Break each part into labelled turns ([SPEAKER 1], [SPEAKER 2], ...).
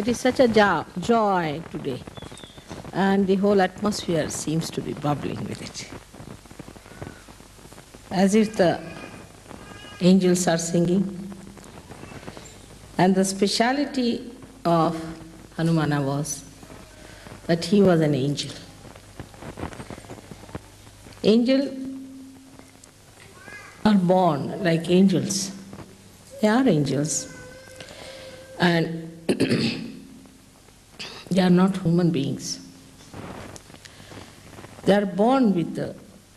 [SPEAKER 1] It is such a joy today, and the whole atmosphere seems to be bubbling with it. As if the angels are singing. And the speciality of Hanumana was that he was an angel. Angels are born like angels. They are angels. And they are not human beings. They are born with the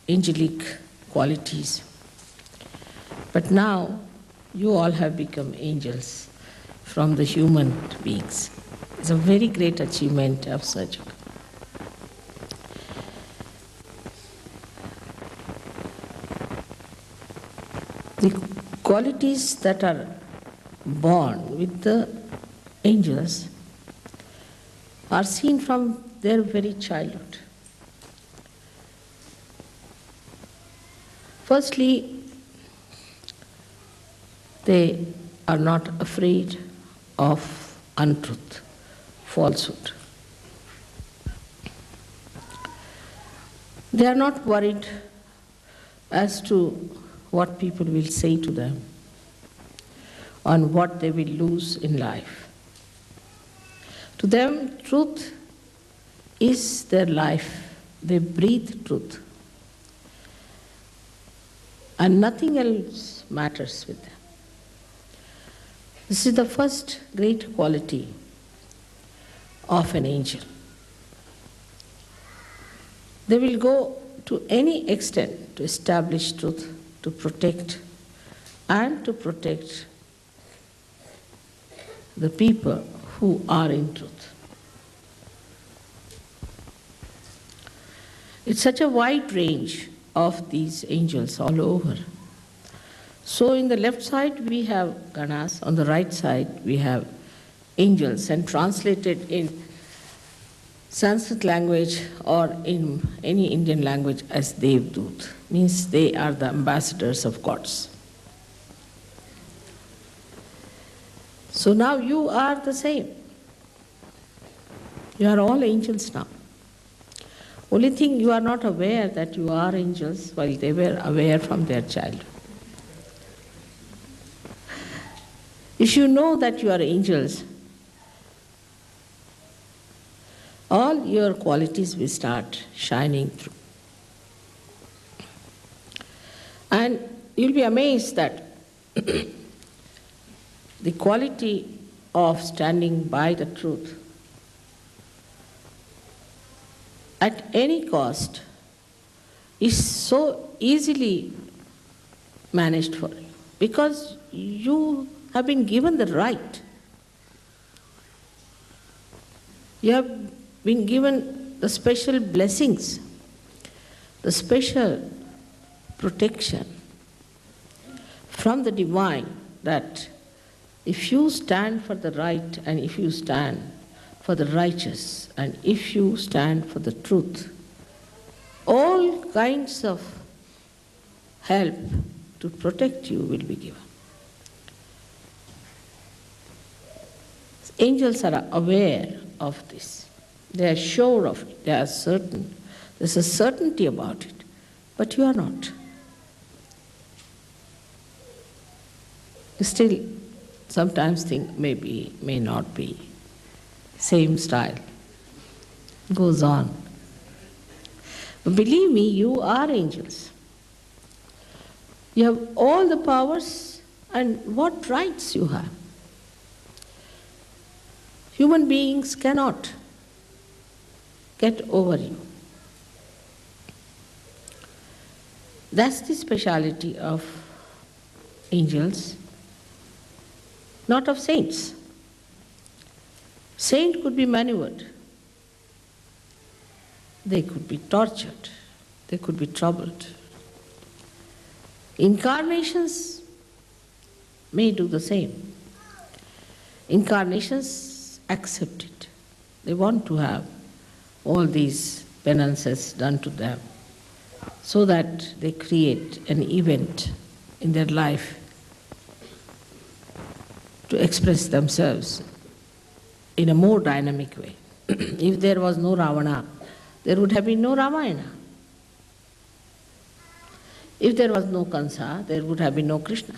[SPEAKER 1] angelic qualities. But now you all have become angels from the human beings. It's a very great achievement of Sajjaka. The qualities that are born with the angels are seen from their very childhood. Firstly, they are not afraid of untruth, falsehood. They are not worried as to what people will say to them, on what they will lose in life. To them, truth is their life. They breathe truth. And nothing else matters with them. This is the first great quality of an angel. They will go to any extent to establish truth, to protect the people who are in truth. It's such a wide range of these angels all over. So in the left side we have Ganas, on the right side we have angels, and translated in Sanskrit language or in any Indian language as Devdut, means they are the ambassadors of gods. So now you are the same. You are all angels now. Only thing, you are not aware that you are angels while they were aware from their childhood. If you know that you are angels, all your qualities will start shining through. And you'll be amazed that the quality of standing by the truth at any cost is so easily managed for you, because you have been given the right. You have been given the special blessings, the special protection from the divine, that if you stand for the right, and if you stand for the righteous, and if you stand for the truth, all kinds of help to protect you will be given. Angels are aware of this. They are sure of it. They are certain. There's a certainty about it. But you are not. You still sometimes think maybe, may not be. Same style. Goes on. But believe me, you are angels. You have all the powers, and what rights you have. Human beings cannot get over you. That's the speciality of angels, not of saints. Saint could be maneuvered. They could be tortured. They could be troubled. Incarnations may do the same. Incarnations accept it. They want to have all these penances done to them so that they create an event in their life to express themselves in a more dynamic way. If there was no Ravana, there would have been no Ramayana. If there was no Kansa, there would have been no Krishna.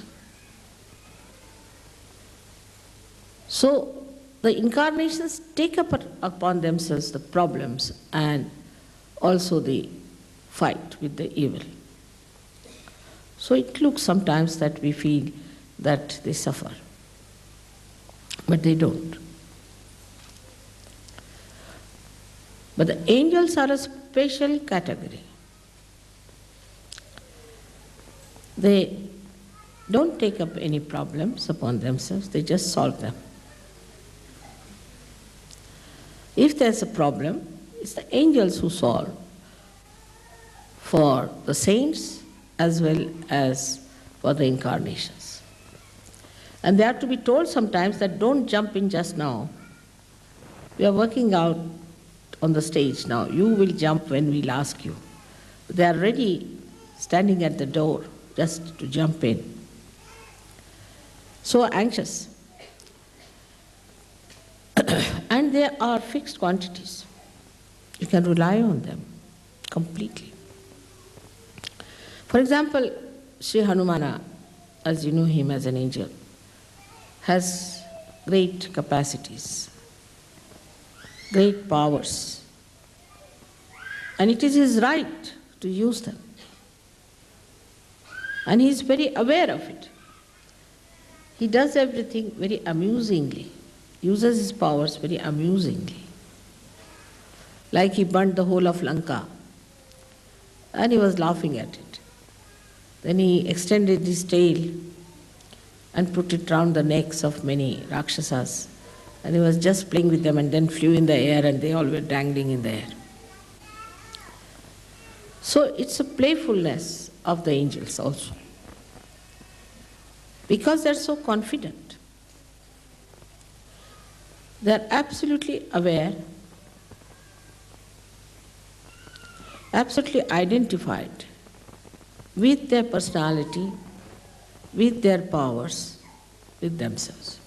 [SPEAKER 1] So the incarnations take upon themselves the problems and also the fight with the evil. So it looks sometimes that we feel that they suffer, but they don't. But the angels are a special category. They don't take up any problems upon themselves, they just solve them. If there's a problem, it's the angels who solve for the saints as well as for the incarnations. And they have to be told sometimes that don't jump in just now. We are working out on the stage now. You will jump when we'll ask you. They are ready, standing at the door, just to jump in. So anxious. And they are fixed quantities. You can rely on them completely. For example, Sri Hanumana, as you know him as an angel, has great capacities, great powers, and it is his right to use them. And he is very aware of it. He does everything very amusingly, uses his powers very amusingly. Like he burnt the whole of Lanka, and he was laughing at it. Then he extended his tail and put it round the necks of many Rakshasas, and he was just playing with them and then flew in the air and they all were dangling in the air. So it's a playfulness of the angels also, because they're so confident. They're absolutely aware, absolutely identified with their personality, with their powers, with themselves.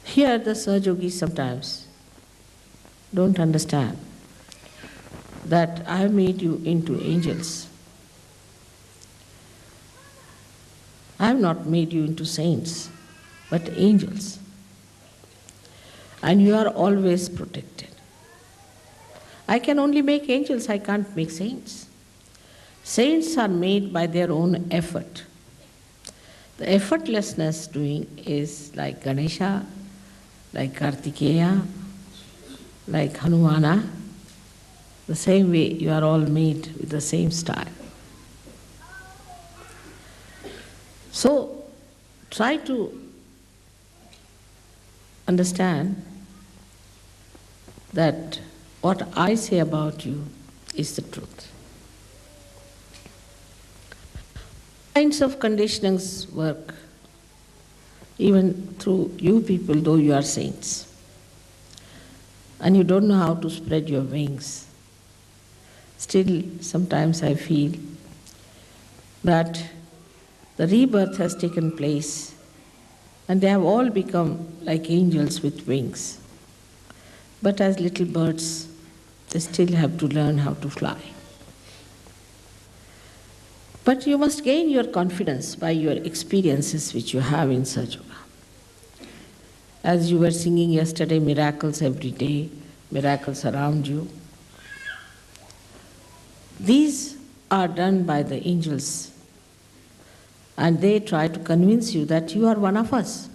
[SPEAKER 1] Here the Sahajogis sometimes don't understand that I have made you into angels. I have not made you into saints, but angels. And you are always protected. I can only make angels, I can't make saints. Saints are made by their own effort. The effortlessness doing is like Ganesha, like Kartikeya, like Hanumana. The same way you are all made with the same style. So try to understand that what I say about you is the truth. Kinds of conditionings work even through you people, though you are saints. And you don't know how to spread your wings. Still, sometimes I feel that the rebirth has taken place and they have all become like angels with wings. But as little birds, they still have to learn how to fly. But you must gain your confidence by your experiences which you have in Sahaja Yoga. As you were singing yesterday, miracles every day, miracles around you. These are done by the angels, and they try to convince you that you are one of us.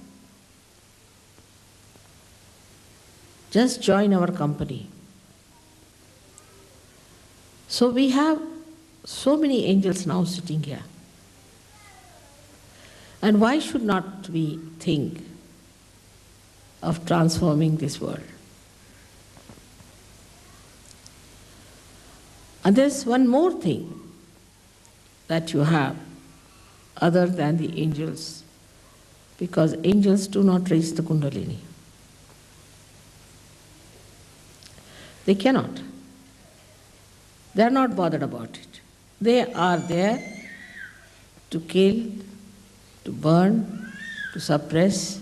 [SPEAKER 1] Just join our company. So we have so many angels now sitting here. And why should not we think of transforming this world? And there's one more thing that you have other than the angels, because angels do not raise the Kundalini. They cannot. They are not bothered about it. They are there to kill, to burn, to suppress,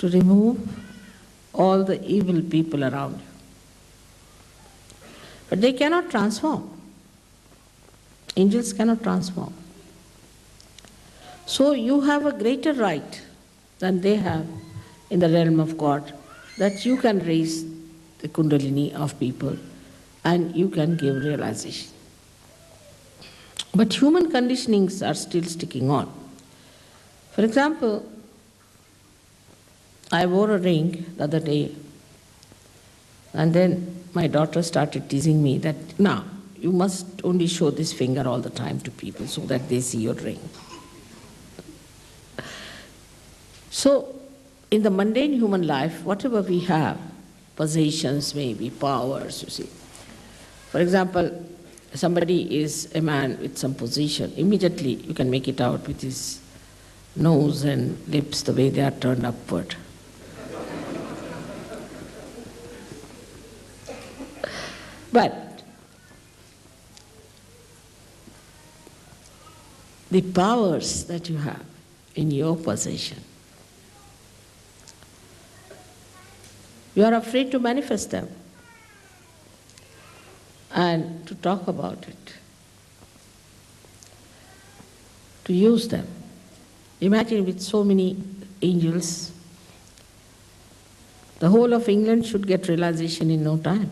[SPEAKER 1] to remove all the evil people around you. But they cannot transform. Angels cannot transform. So you have a greater right than they have in the realm of God, that you can raise the Kundalini of people and you can give realization. But human conditionings are still sticking on. For example, I wore a ring the other day, and then my daughter started teasing me that, now, you must only show this finger all the time to people so that they see your ring. So, in the mundane human life, whatever we have, possessions, maybe powers, you see. For example, somebody is a man with some position, immediately you can make it out with his nose and lips, the way they are turned upward. But the powers that you have in your possession, you are afraid to manifest them and to talk about it, to use them. Imagine with so many angels, the whole of England should get realization in no time.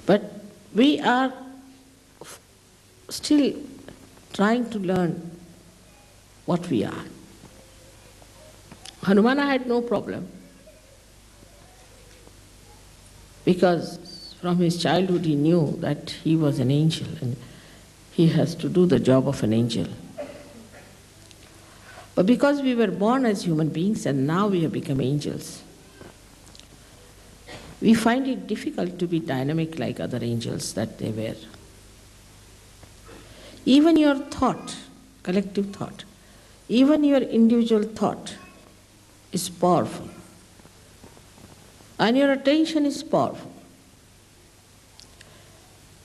[SPEAKER 1] But we are still trying to learn what we are. Hanumana had no problem, because from his childhood he knew that he was an angel and he has to do the job of an angel. But because we were born as human beings and now we have become angels, we find it difficult to be dynamic like other angels that they were. Even your thought, collective thought, even your individual thought is powerful. And your attention is powerful.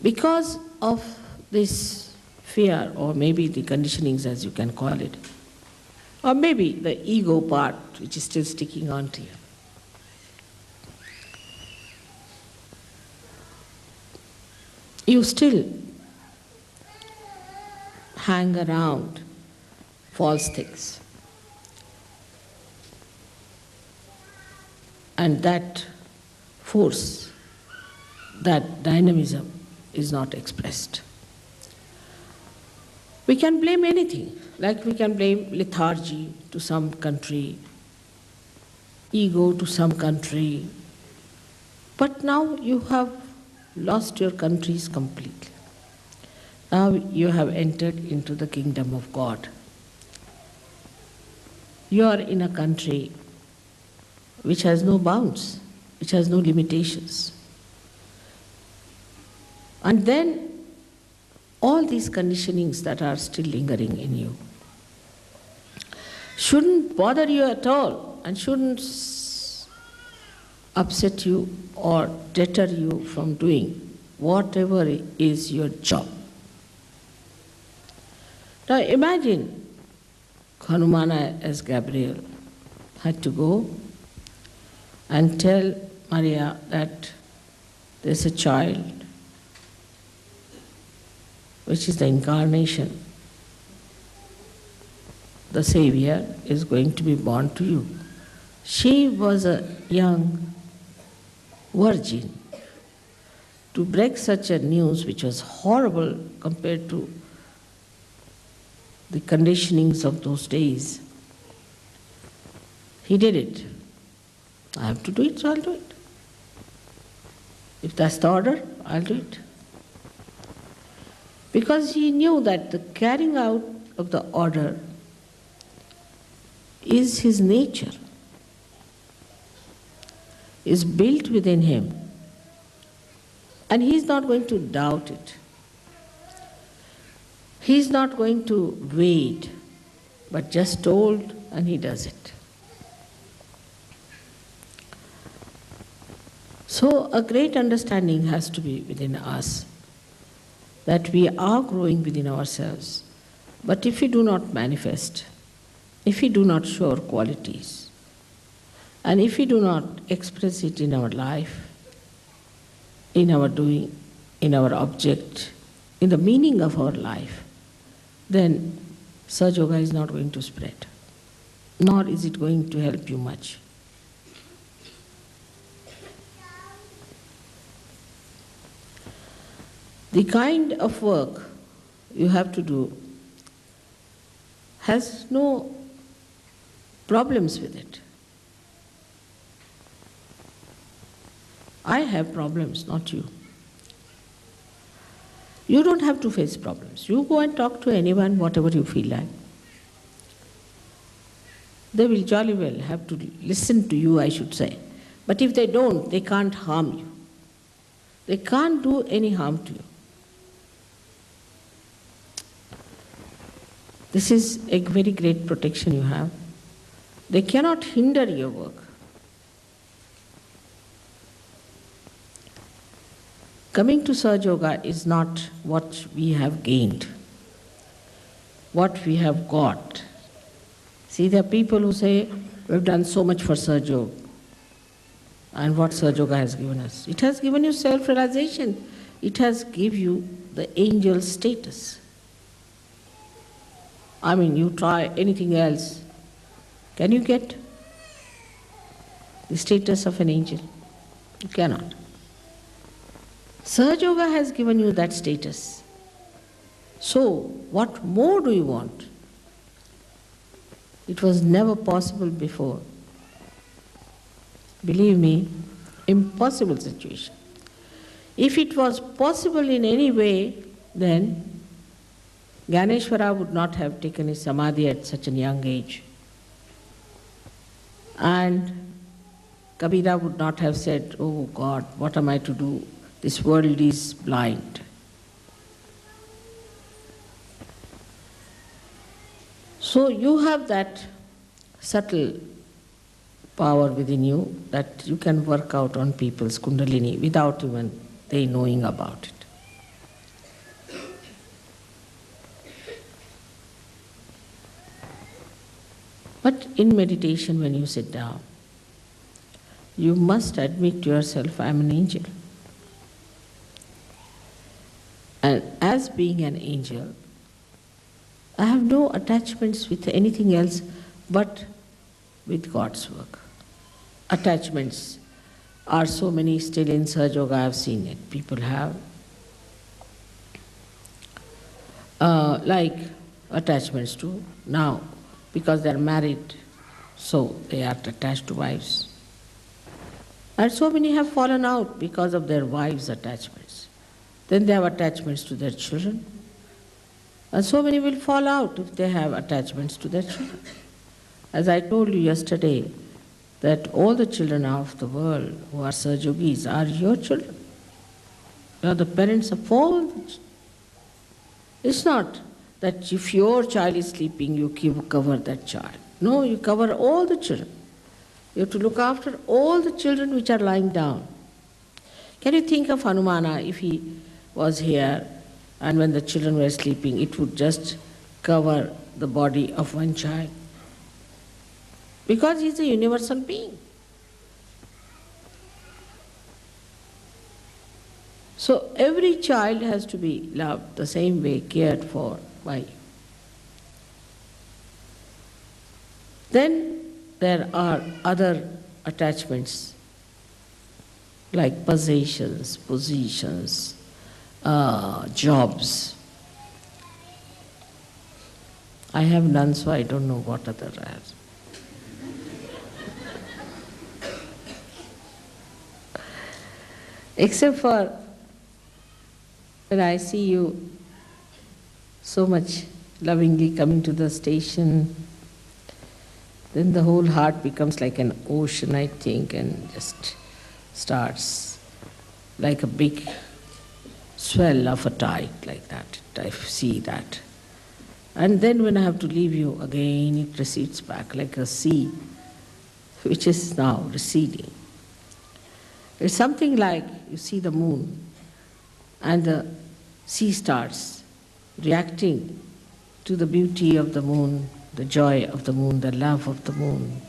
[SPEAKER 1] Because of this fear, or maybe the conditionings as you can call it, or maybe the ego part which is still sticking on to you, you still hang around false things. And that force, that dynamism is not expressed. We can blame anything, like we can blame lethargy to some country, ego to some country, but now you have lost your countries completely. Now you have entered into the kingdom of God. You are in a country which has no bounds, which has no limitations. And then all these conditionings that are still lingering in you shouldn't bother you at all and shouldn't upset you or deter you from doing whatever is your job. Now imagine Hanumana as Gabriel had to go and tell Maria that there's a child which is the incarnation. The Savior is going to be born to you. She was a young virgin. To break such a news, which was horrible compared to the conditionings of those days, he did it. I have to do it, so I'll do it. If that's the order, I'll do it. Because he knew that the carrying out of the order is his nature, is built within him, and he's not going to doubt it. He's not going to wait, but just told and he does it. So a great understanding has to be within us, that we are growing within ourselves. But if we do not manifest, if we do not show our qualities, and if we do not express it in our life, in our doing, in our object, in the meaning of our life, then Sahaja Yoga is not going to spread, nor is it going to help you much. The kind of work you have to do has no problems with it. I have problems, not you. You don't have to face problems. You go and talk to anyone, whatever you feel like. They will jolly well have to listen to you, I should say. But if they don't, they can't harm you. They can't do any harm to you. This is a very great protection you have. They cannot hinder your work. Coming to Sahaja Yoga is not what we have gained, what we have got. See, there are people who say, we've done so much for Sahaja Yoga, and what Sahaja Yoga has given us. It has given you self-realization. It has given you the angel status. I mean, you try anything else, can you get the status of an angel? You cannot. Sahaja Yoga has given you that status. So, what more do you want? It was never possible before. Believe me, impossible situation. If it was possible in any way, then Gyaneshwara would not have taken his samadhi at such a young age. And Kabira would not have said, oh God, what am I to do? This world is blind. So you have that subtle power within you that you can work out on people's kundalini without even they knowing about it. But in meditation, when you sit down, you must admit to yourself, I am an angel. And as being an angel, I have no attachments with anything else but with God's work. Attachments are so many still in Sahaja Yoga, I have seen it. People have like attachments to now, because they are married, so they are attached to wives. And so many have fallen out because of their wives' attachments. Then they have attachments to their children. And so many will fall out if they have attachments to their children. As I told you yesterday, that all the children of the world who are Sahaja Yogis are your children. You are the parents of all the children. It's not that if your child is sleeping, you cover that child. No, you cover all the children. You have to look after all the children which are lying down. Can you think of Hanumana if he was here and when the children were sleeping, it would just cover the body of one child? Because he is a universal being. So every child has to be loved the same way, cared for by you. Then there are other attachments like possessions, positions, jobs. I have none, so I don't know what other I have. Except for when I see you so much lovingly coming to the station, then the whole heart becomes like an ocean, I think, and just starts like a big swell of a tide, like that. I see that. And then when I have to leave you again, it recedes back like a sea, which is now receding. It's something like you see the moon and the sea starts reacting to the beauty of the moon the joy of the moon, the love of the moon.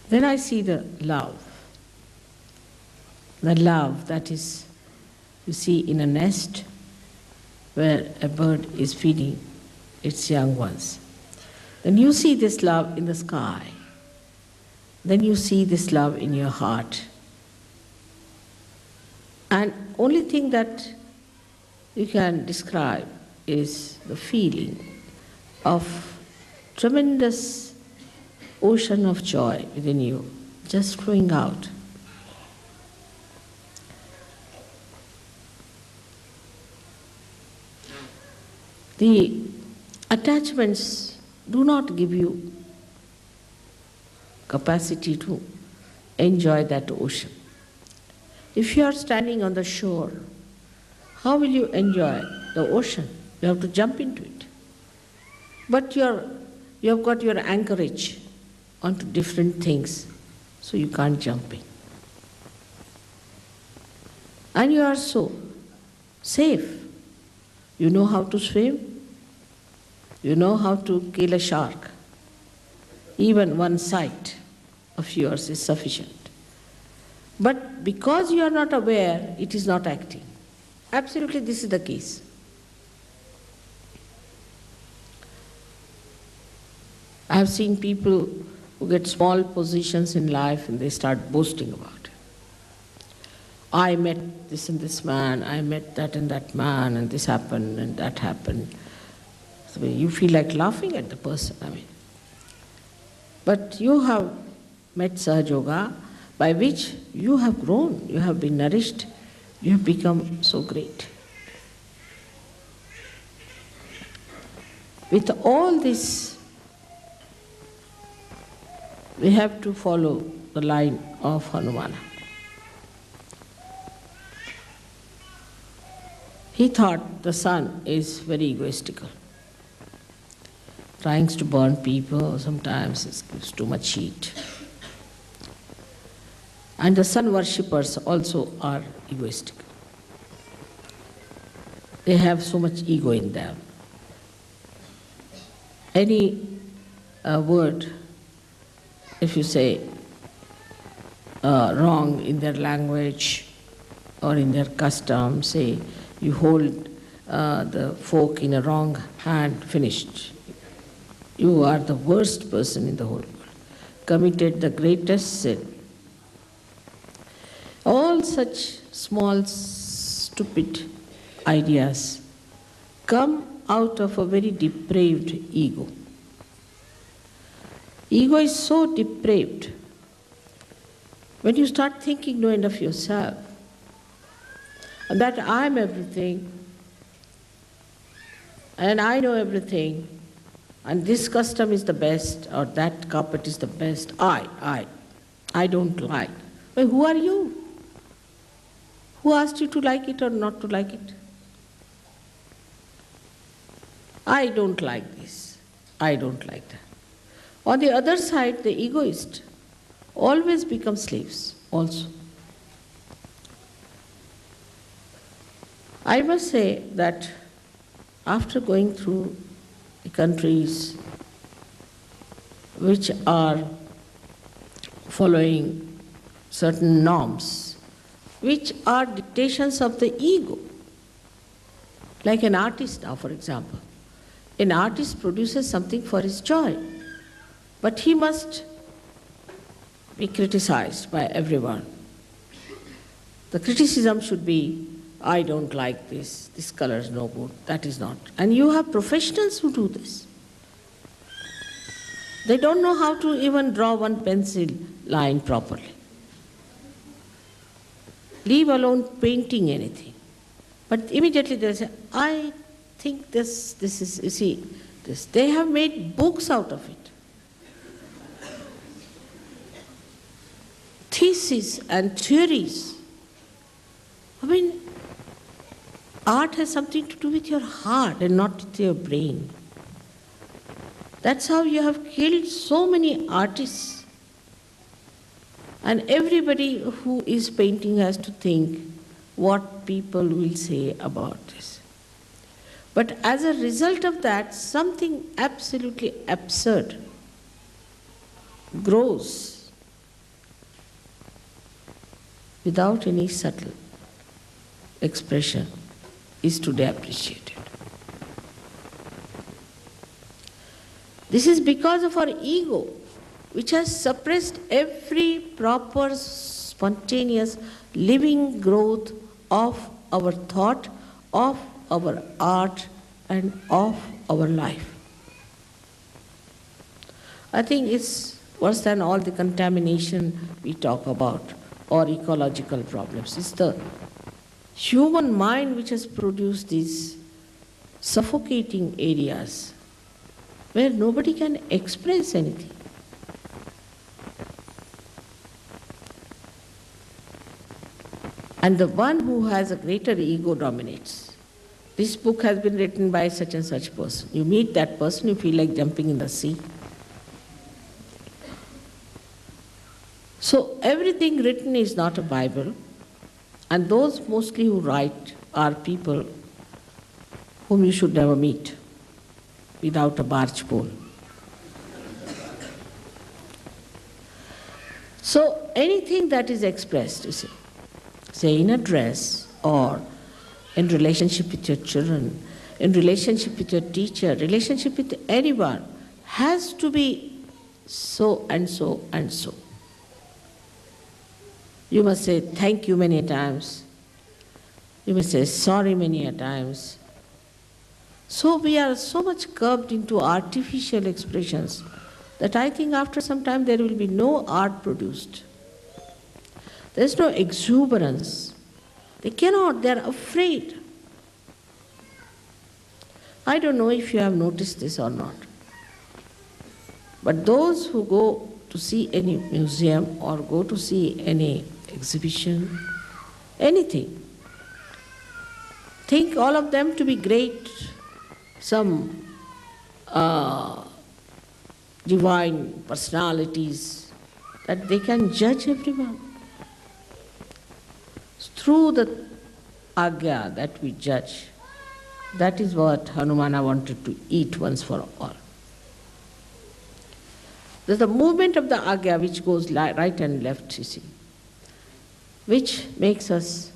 [SPEAKER 1] Then I see the love that is, you see, in a nest where a bird is feeding its young ones. Then you see this love in the sky. Then you see this love in your heart. And only thing that you can describe is the feeling of tremendous ocean of joy within you, just flowing out. The attachments do not give you capacity to enjoy that ocean. If you are standing on the shore, how will you enjoy the ocean? You have to jump into it. But you have got your anchorage onto different things, so you can't jump in. And you are so safe. You know how to swim. You know how to kill a shark. Even one sight of yours is sufficient. But because you are not aware, it is not acting. Absolutely, this is the case. I have seen people who get small positions in life and they start boasting about it. I met this and this man, I met that and that man, and this happened and that happened. So you feel like laughing at the person, But you have met Sahaja Yoga, by which you have grown, you have been nourished, you have become so great. With all this, we have to follow the line of Hanumana. He thought the sun is very egoistical, trying to burn people, sometimes it gives too much heat. And the sun worshippers also are egoistical. They have so much ego in them. Any word, if you say wrong in their language or in their custom, say you hold the fork in a wrong hand, finished. You are the worst person in the whole world, committed the greatest sin. All such small, stupid ideas come out of a very depraved ego. Ego is so depraved. When you start thinking no end of yourself, and that I am everything, and I know everything, and this custom is the best, or that carpet is the best, I don't like. Well, who are you? Who asked you to like it or not to like it? I don't like this. I don't like that. On the other side, the egoist always becomes slaves also. I must say that after going through the countries which are following certain norms, which are dictations of the ego, like an artist now, for example. An artist produces something for his joy, but he must be criticized by everyone. The criticism should be, I don't like this, this color is no good, that is not. And you have professionals who do this. They don't know how to even draw one pencil line properly. Leave alone painting anything. But immediately they say, I think this is, you see, this. They have made books out of it. Theses and theories. I mean, art has something to do with your heart and not with your brain. That's how you have killed so many artists. And everybody who is painting has to think what people will say about this. But as a result of that, something absolutely absurd grows without any subtle expression is today appreciated. This is because of our ego, which has suppressed every proper, spontaneous, living growth of our thought, of our art, and of our life. I think it's worse than all the contamination we talk about or ecological problems. It's the human mind which has produced these suffocating areas where nobody can express anything. And the one who has a greater ego dominates. This book has been written by such and such person. You meet that person, you feel like jumping in the sea. So everything written is not a Bible, and those mostly who write are people whom you should never meet without a barge pole. So anything that is expressed, you see, say in a dress or in relationship with your children, in relationship with your teacher, relationship with anyone, has to be so and so and so. You must say thank you many times. You must say sorry many times. So we are so much curbed into artificial expressions that I think after some time there will be no art produced. There is no exuberance. They cannot, they are afraid. I don't know if you have noticed this or not. But those who go to see any museum or go to see any exhibition, anything, think all of them to be great, some divine personalities, that they can judge everyone. Through the agya that we judge, that is what Hanumana wanted to eat once for all. There's the movement of the agya which goes right and left, you see, which makes us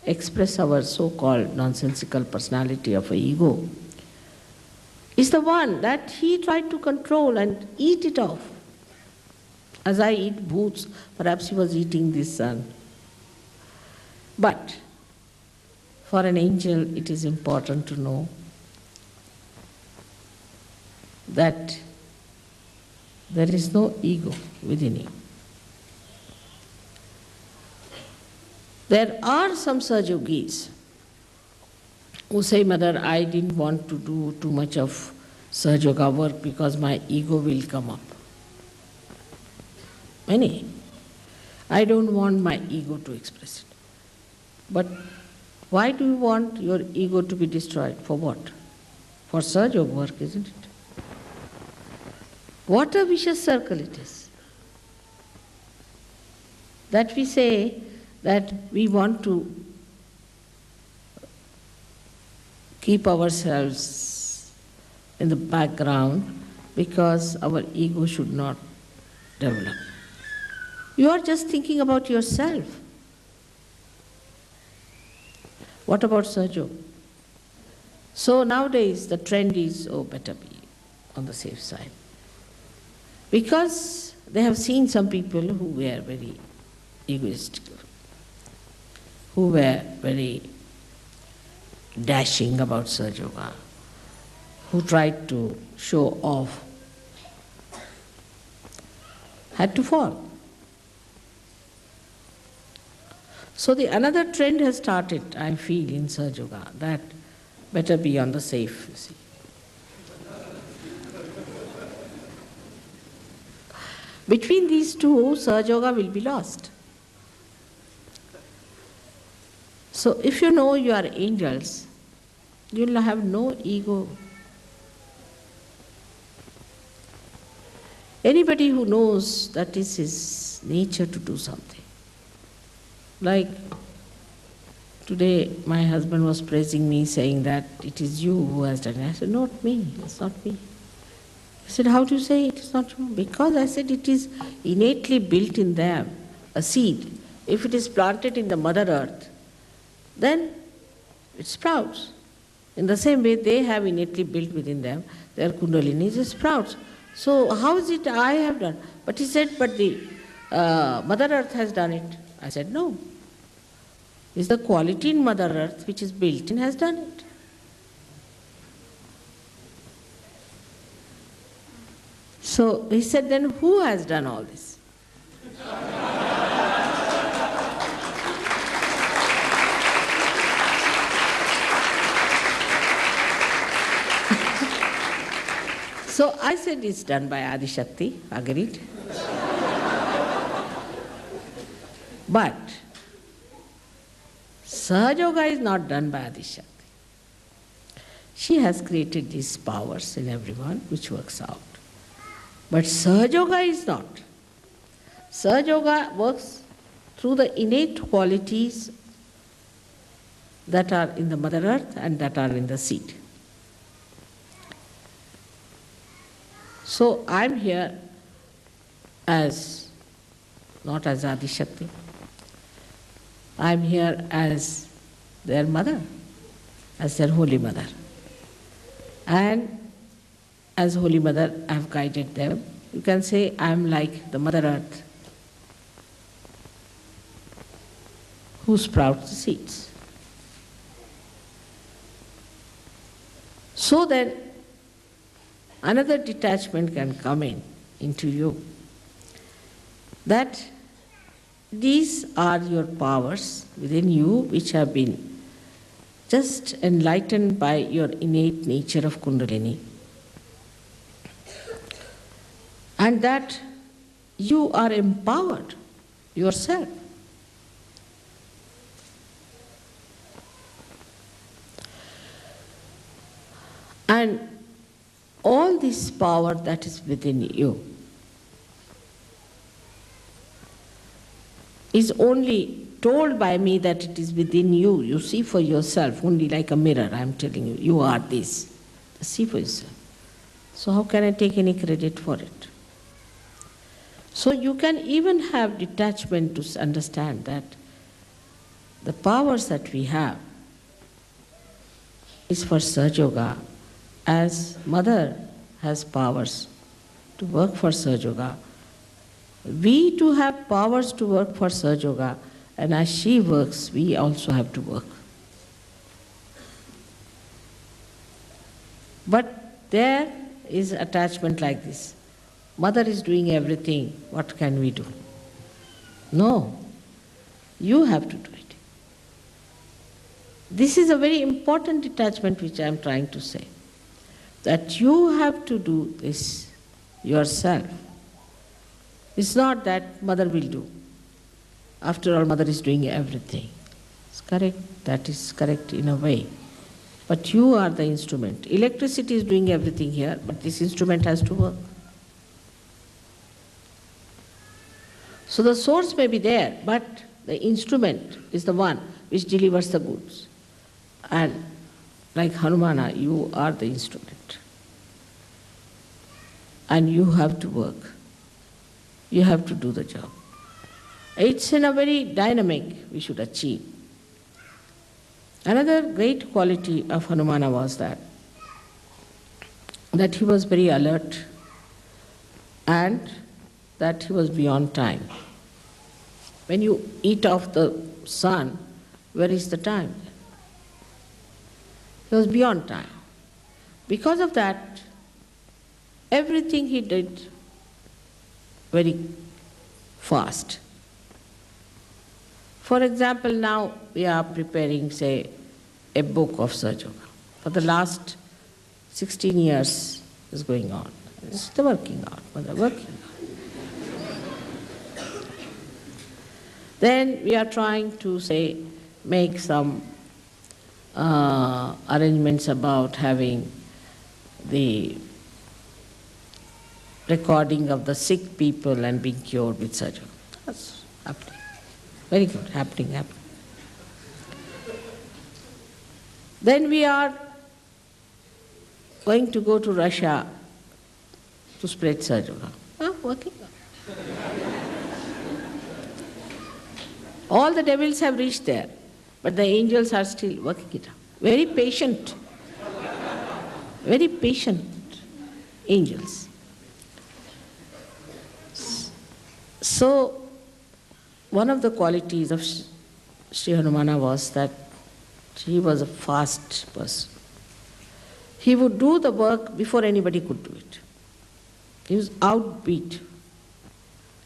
[SPEAKER 1] express our so-called nonsensical personality of an ego, is the one that he tried to control and eat it off. As I eat boots, perhaps he was eating this sun. But for an angel, it is important to know that there is no ego within him. There are some Sahaja-yogis who say, Mother, I didn't want to do too much of Sahaja Yoga work because my ego will come up. Many. I don't want my ego to express it. But why do you want your ego to be destroyed? For what? For Sahaja Yoga work, isn't it? What a vicious circle it is. That we say that we want to keep ourselves in the background because our ego should not develop. You are just thinking about yourself. What about Sahaja Yoga? So nowadays the trend is, better be on the safe side. Because they have seen some people who were very egoistical, who were very dashing about Sahaja Yoga, who tried to show off, had to fall. So another trend has started, I feel, in Sahaja Yoga, that better be on the safe, you see. Between these two, Sahaja Yoga will be lost. So if you know you are angels, you will have no ego. Anybody who knows that is his nature to do something, like Today my husband was praising me, saying that it is you who has done it. I said, not me, it's not me. He said, how do you say it is not you? Because I said it is innately built in them, a seed. If it is planted in the Mother Earth, then it sprouts. In the same way, they have innately built within them their Kundalini, it sprouts. So how is it I have done? But he said, but the Mother Earth has done it. I said, no. It's the quality in Mother Earth which is built in has done it. So he said, then who has done all this? So I said, it's done by Adi Shakti, agreed. But Sahaja Yoga is not done by Adi Shakti. She has created these powers in everyone which works out. But Sahaja Yoga is not. Sahaja Yoga works through the innate qualities that are in the Mother Earth and that are in the seed. So I'm here as, not as Adi Shakti, I'm here as their mother, as their Holy Mother. And as Holy Mother, I've guided them. You can say I'm like the Mother Earth who sprouts the seeds. So then, another detachment can come into you, that these are your powers within you which have been just enlightened by your innate nature of Kundalini, and that you are empowered yourself. And all this power that is within you is only told by me that it is within you. You see for yourself, only like a mirror, I am telling you, you are this. See for yourself. So how can I take any credit for it? So you can even have detachment to understand that the powers that we have is for Sahaja Yoga, as Mother has powers to work for Sahaja Yoga. We too have powers to work for Sahaja Yoga, and as she works, we also have to work. But there is attachment like this. Mother is doing everything, what can we do? No, you have to do it. This is a very important detachment which I am trying to say, that you have to do this yourself. It's not that Mother will do. After all, Mother is doing everything. It's correct, that is correct in a way. But you are the instrument. Electricity is doing everything here, but this instrument has to work. So the source may be there, but the instrument is the one which delivers the goods. And like Hanumana, you are the instrument. And you have to work. You have to do the job. It's in a very dynamic we should achieve. Another great quality of Hanumana was that he was very alert and that he was beyond time. When you eat off the sun, where is the time? He was beyond time. Because of that, everything he did very fast. For example, now we are preparing, say, a book of Sahaja Yoga. For the last 16 years is going on. It's the working out, Mother working out. Then we are trying to, say, make some arrangements about having the recording of the sick people and being cured with Sahaja Yoga. That's happening. Very good, happening. Then we are going to go to Russia to spread Sahaja Yoga. Working. All the devils have reached there, but the angels are still working it out. Very patient angels. So, one of the qualities of Sri Hanumana was that he was a fast person. He would do the work before anybody could do it. He was outbeat.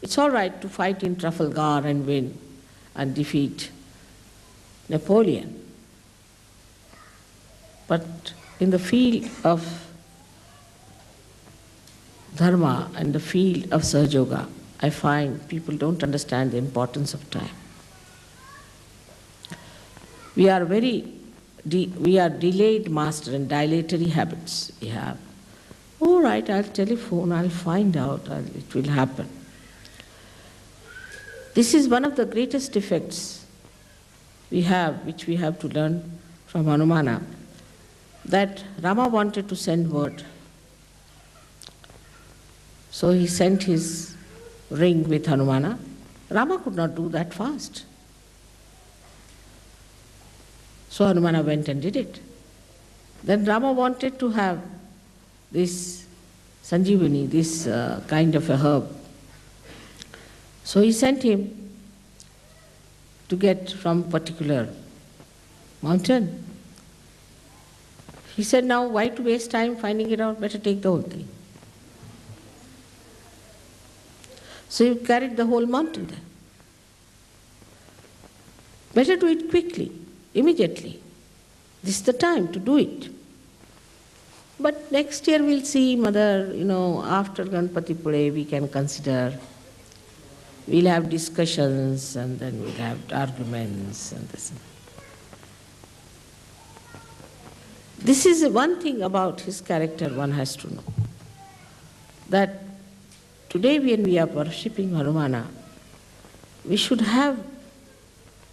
[SPEAKER 1] It's all right to fight in Trafalgar and win and defeat Napoleon. But in the field of dharma and the field of Sahaja Yoga, I find people don't understand the importance of time. We are delayed master and dilatory habits we have. All right, I'll telephone, I'll find out, it will happen. This is one of the greatest defects we have, which we have to learn from Hanumana, that Rama wanted to send word. So he sent his ring with Hanumana. Rama could not do that fast. So Hanumana went and did it. Then Rama wanted to have this Sanjeevani, this kind of a herb. So he sent him to get from particular mountain. He said, now why to waste time finding it out? Better take the whole thing. So he carried the whole mountain there. Better do it quickly, immediately. This is the time to do it. But next year we'll see, Mother, after Ganpati Pule we can consider. We'll have discussions and then we'll have arguments and this. This is one thing about his character one has to know. That today when we are worshipping Hanumana, we should have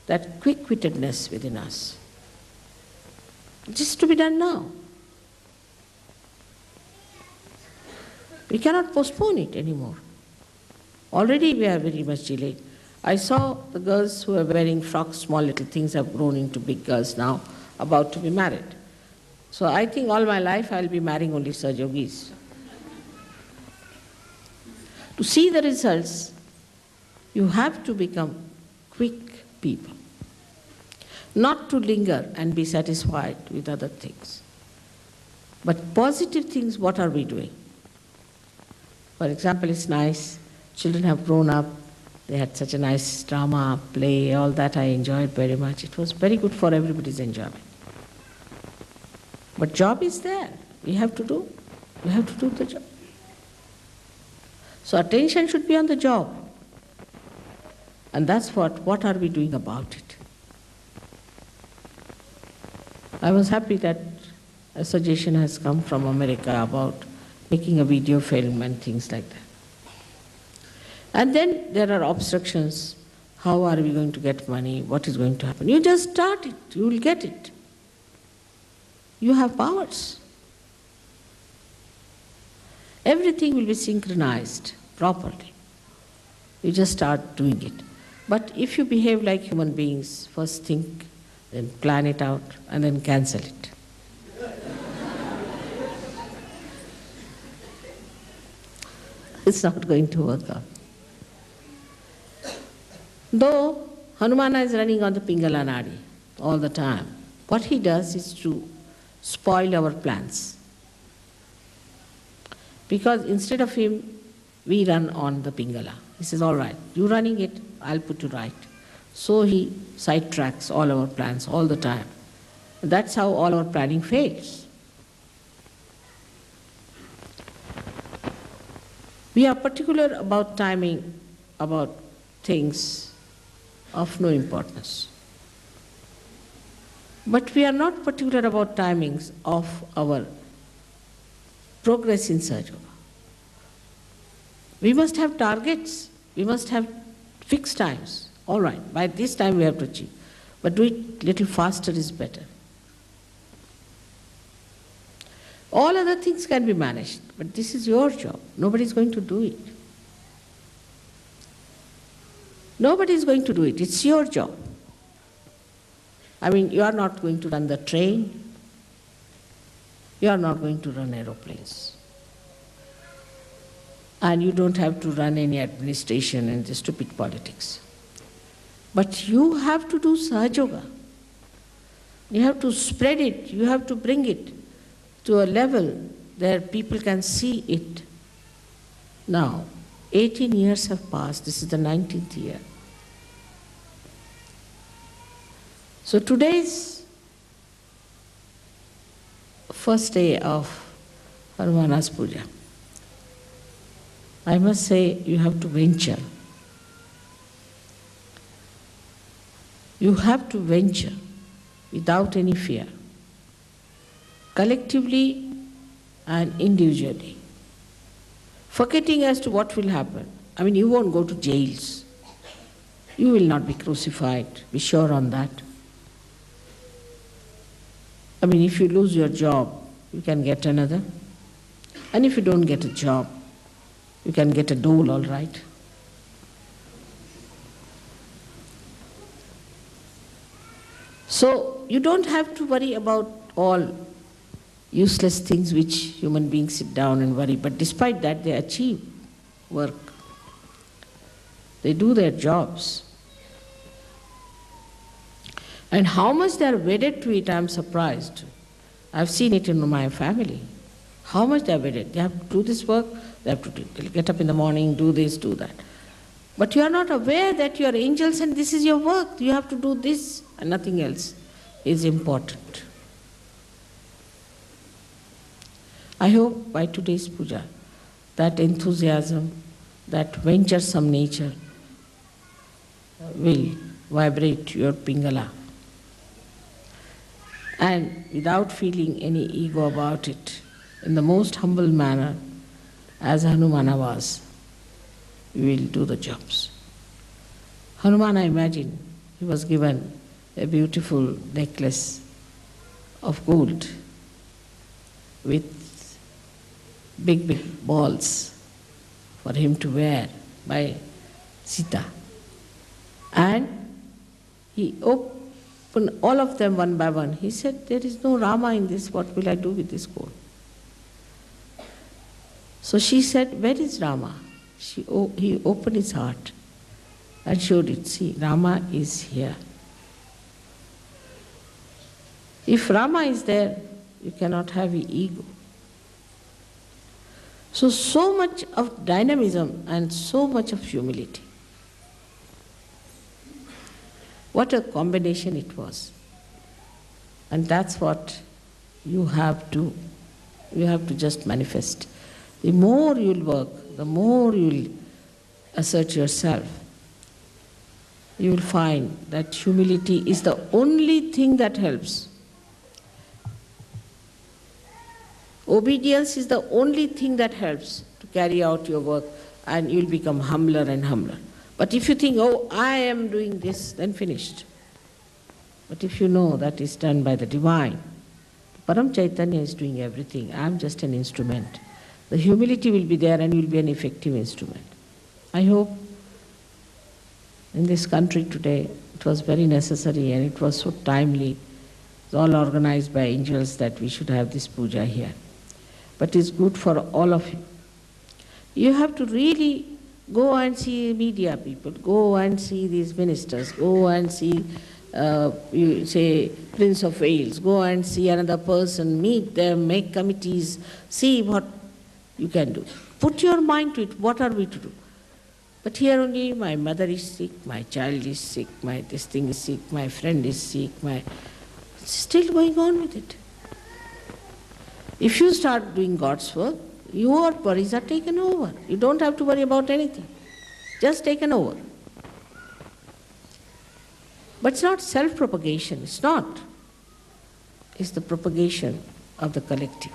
[SPEAKER 1] that quick-wittedness within us. Just to be done now. We cannot postpone it anymore. Already we are very much delayed. I saw the girls who are wearing frocks, small little things, have grown into big girls now, about to be married. So I think all my life I will be marrying only Sahaja Yogis. To see the results, you have to become quick people. Not to linger and be satisfied with other things. But positive things, what are we doing? For example, it's nice, children have grown up, they had such a nice drama, play, all that I enjoyed very much. It was very good for everybody's enjoyment. But job is there, we have to do the job. So attention should be on the job. And that's what are we doing about it? I was happy that a suggestion has come from America about making a video film and things like that. And then there are obstructions. How are we going to get money? What is going to happen? You just start it, you will get it. You have powers. Everything will be synchronized properly. You just start doing it. But if you behave like human beings, first think, then plan it out, and then cancel it. It's not going to work out. Though Hanumana is running on the Pingala Nadi all the time, what he does is to spoil our plans. Because instead of him, we run on the Pingala. He says, all right, you running it, I'll put you right. So he sidetracks all our plans all the time. That's how all our planning fails. We are particular about timing, about things of no importance. But we are not particular about timings of our progress in Sahaja Yoga. We must have targets, we must have fixed times. All right, by this time we have to achieve. But do it little faster is better. All other things can be managed, but this is your job. Nobody is going to do it. Nobody is going to do it. It's your job. I mean, you are not going to run the train. You are not going to run aeroplanes. And you don't have to run any administration and the stupid politics. But you have to do Sahaja Yoga. You have to spread it. You have to bring it to a level where people can see it. Now, 18 years have passed. This is the 19th year. So today's first day of Hanumana's Puja. I must say, you have to venture. You have to venture without any fear, collectively and individually, forgetting as to what will happen. I mean, you won't go to jails. You will not be crucified, be sure on that. I mean, if you lose your job, you can get another. And if you don't get a job, you can get a dole, all right. So you don't have to worry about all useless things which human beings sit down and worry, but despite that they achieve work. They do their jobs. And how much they are wedded to it, I am surprised. I've seen it in my family. How much they are wedded. They have to do this work, they have to get up in the morning, do this, do that. But you are not aware that you are angels and this is your work. You have to do this and nothing else is important. I hope by today's puja, that enthusiasm, that venturesome nature will vibrate your Pingala. And without feeling any ego about it, in the most humble manner, as Hanumana was, we will do the jobs. Hanuman, I imagine, he was given a beautiful necklace of gold with big, big balls for him to wear by Sita. And he opened all of them one by one. He said, there is no Rama in this, what will I do with this gold? So she said, where is Rama? He opened his heart and showed it. See, Rama is here. If Rama is there, you cannot have an ego. So much of dynamism and so much of humility. What a combination it was. And that's what you have to just manifest. The more you'll work, the more you'll assert yourself, you will find that humility is the only thing that helps. Obedience is the only thing that helps to carry out your work, and you'll become humbler and humbler. But if you think, oh, I am doing this, then finished. But if you know that is done by the divine, Param Chaitanya is doing everything, I am just an instrument. The humility will be there and you will be an effective instrument. I hope in this country today it was very necessary and it was so timely. It's all organized by angels that we should have this puja here. But it's good for all of you. You have to really go and see media people, go and see these ministers, go and see, you say, Prince of Wales, go and see another person, meet them, make committees, see what you can do. Put your mind to it, what are we to do? But here only, my mother is sick, my child is sick, this thing is sick, my friend is sick, still going on with it. If you start doing God's work, your worries are taken over. You don't have to worry about anything. Just taken over. But it's not self-propagation. It's not. It's the propagation of the collective.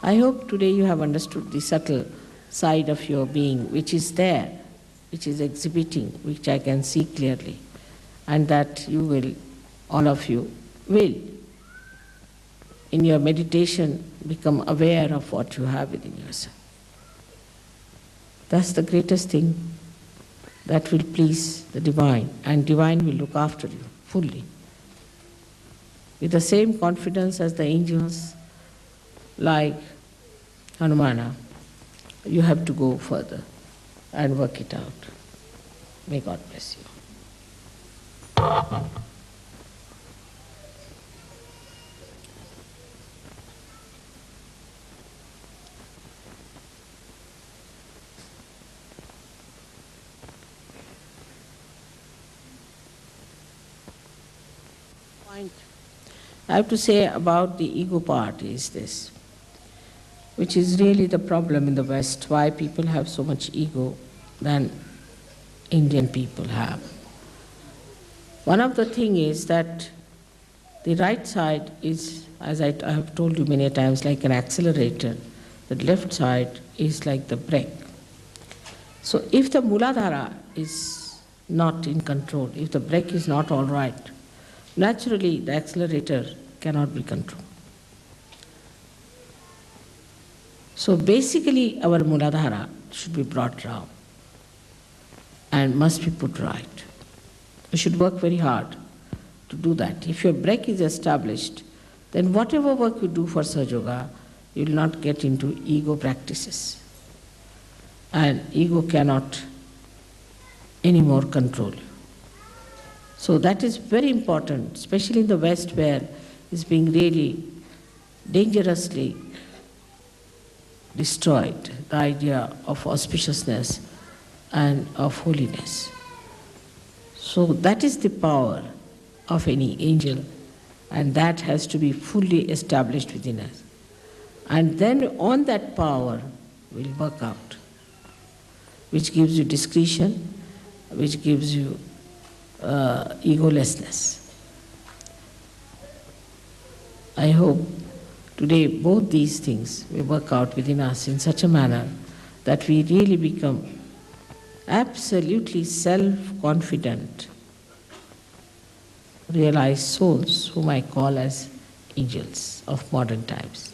[SPEAKER 1] I hope today you have understood the subtle side of your being, which is there, which is exhibiting, which I can see clearly, and that you will, all of you, will in your meditation, become aware of what you have within yourself. That's the greatest thing that will please the divine, and divine will look after you fully. With the same confidence as the angels, like Hanumana, you have to go further and work it out. May God bless you. Point I have to say about the ego part is this, which is really the problem in the West, why people have so much ego than Indian people have. One of the things is that the right side is, as I have told you many times, like an accelerator. The left side is like the brake. So if the Muladhara is not in control, if the brake is not all right, naturally the accelerator cannot be controlled. So basically our Muladhara should be brought down and must be put right. You should work very hard to do that. If your brake is established, then whatever work you do for Sahaja Yoga, you will not get into ego practices. And ego cannot anymore control you. So that is very important, especially in the West where it's being really dangerously destroyed, the idea of auspiciousness and of holiness. So that is the power of any angel, and that has to be fully established within us. And then on that power will work out, which gives you discretion, which gives you egolessness. I hope today both these things will work out within us in such a manner that we really become absolutely self-confident, realized souls whom I call as angels of modern times.